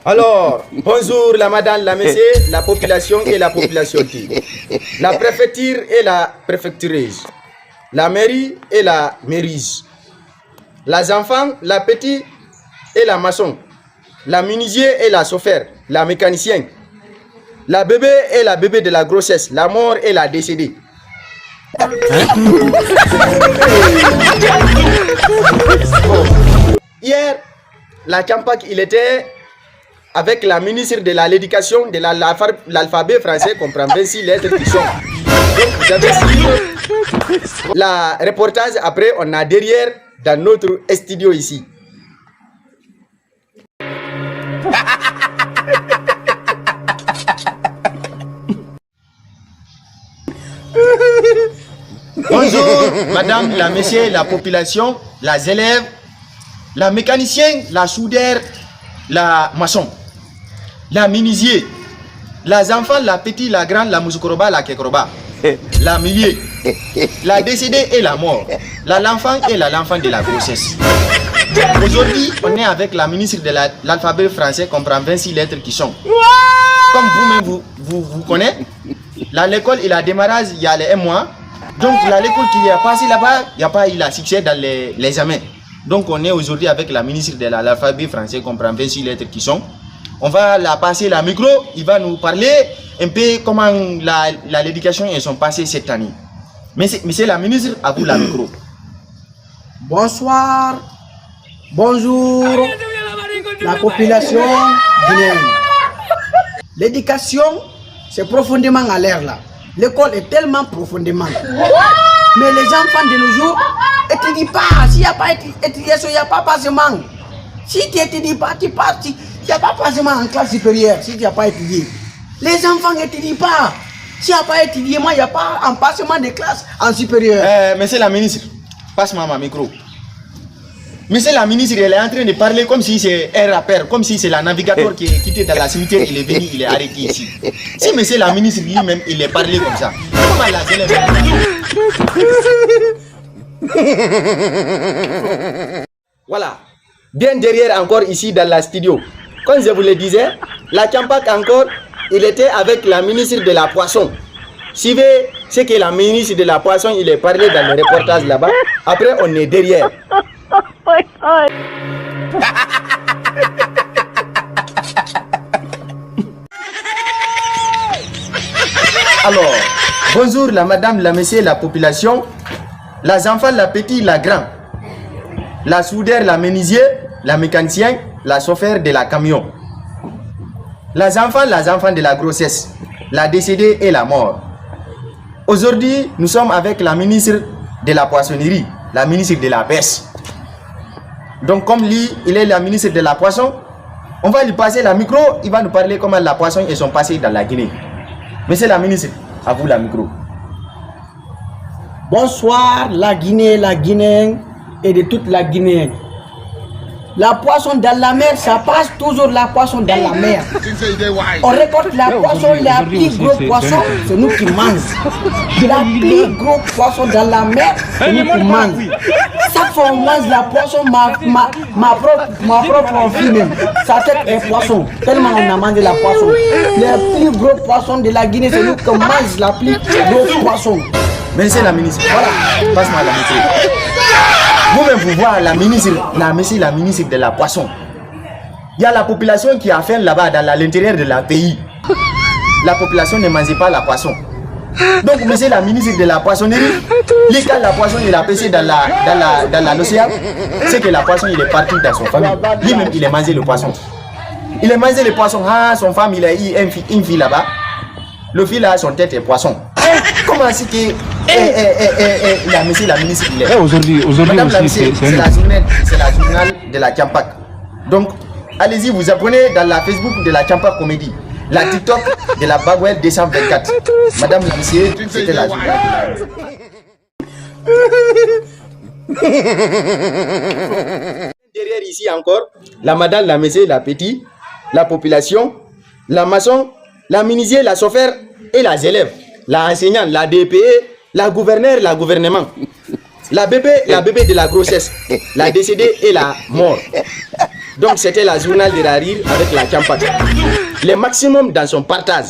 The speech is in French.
Alors, bonjour la madame, la monsieur, la population et la population. La préfecture et la préfectureuse. La mairie et la mairise. Les enfants, la petite et la maçon. La menuisier et la chauffeur. La mécanicien. La bébé et la bébé de la grossesse. La mort et la décédée. Hier, la campagne, il était avec la ministre de l'éducation de l'alphabet français, comprend 26 lettres qui sont. Donc, vous avez suivi la reportage. Après, on a derrière dans notre studio ici. Bonjour, madame, la monsieur, la population, les élèves, la mécanicienne, la soudeur, la maçon, la menuisier, les enfants, la petite, la grande, la mousokoroba, la kekoroba, la milieu, la décédée et la mort, l'enfant et l'enfant de la grossesse. Aujourd'hui, on est avec la ministre de l'alphabet français, comprend 26 lettres qui sont. Comme vous-même, vous connaissez, l'école, il a démarré il y a un mois. Donc, l'école qui a passé là-bas, il n'y a pas eu la succès dans les examens. Donc, on est aujourd'hui avec la ministre de l'alphabet français, comprend 26 lettres qui sont. On va la passer la micro, il va nous parler un peu comment l'éducation est sont passée cette année. Monsieur la ministre, à vous la micro. Bonsoir, bonjour, la population guinéenne. L'éducation, c'est profondément à l'air là. L'école est tellement profondément. Mais les enfants de nos jours étudient pas. S'il n'y a pas étudiation, il n'y a pas passement. Si tu n'étudies pas, tu passes. Il n'y a pas passement en classe supérieure si tu n'as pas étudié. Les enfants n'étudient pas. S'il n'y a pas étudié, il n'y a pas un passement de classe en supérieur. Monsieur la ministre, passe-moi ma micro. Monsieur la ministre, elle est en train de parler comme si c'est un rappeur, comme si c'est la navigateur qui est quitté dans la cimetière, il est venu, il est arrêté ici. Si monsieur la ministre lui-même, il est parlé comme ça, comment la Voilà. Bien derrière encore ici dans la studio. Comme je vous le disais, la campagne encore, il était avec la ministre de la Poisson. Suivez ce que la ministre de la Poisson, il est parlé dans le reportage là-bas. Après, on est derrière. Alors, bonjour la madame, la monsieur, la population, les enfants, la petite, la grande, la soudeur, la menuisier, la mécanicien, la chauffeur de la camion, les enfants de la grossesse, la décédée et la mort. Aujourd'hui, nous sommes avec la ministre de la poissonnerie, la ministre de la pêche. Donc comme lui, il est la ministre de la poisson, on va lui passer la micro, il va nous parler comment la poisson est sont passés dans la Guinée. Monsieur la ministre, à vous la micro. Bonsoir la Guinée, la Guinéenne et de toute la Guinée. La poisson dans la mer, ça passe toujours la poisson dans la mer. On récolte la poisson, la plus grosse poisson, c'est nous qui mangeons. La plus grosse poisson dans la mer, c'est nous qui mangeons. Chaque fois on mange la poisson, ma propre fille même, sa tête est poisson. Tellement on a mangé la poisson. Les plus gros poissons de la Guinée, c'est nous qui mangeons la plus grosse poisson. Monsieur la ministre, voilà, passe-moi la micro. Vous-même, vous voyez la ministre de la poisson. Il y a la population qui a faim là-bas, dans l'intérieur de la pays. La population ne mange pas la poisson. Donc, monsieur la ministre de la poissonnerie, quand la poisson il a pêché dans l'océan, c'est que la poisson il est parti dans son famille. Lui-même, il a mangé le poisson. Il a mangé le poisson. Ah, son femme, il a eu une fille là-bas. Le fille là, son tête est poisson. Comment c'est que la ministre il est aujourd'hui aussi c'est la journée de la Campak. Donc allez-y vous abonnez dans la Facebook de la Campak Comédie, la TikTok de la Bagwell 224. Madame la monsieur, c'était la journée. Derrière ici encore, la madame, la monsieur, la petite, la population, la maçon, la menuisier, la chauffeur et les élèves. La enseignante, la DPE, la gouverneure, la gouvernement, la bébé de la grossesse, la décédée et la mort. Donc c'était la journal de Rarir avec la campagne. Le maximum dans son partage.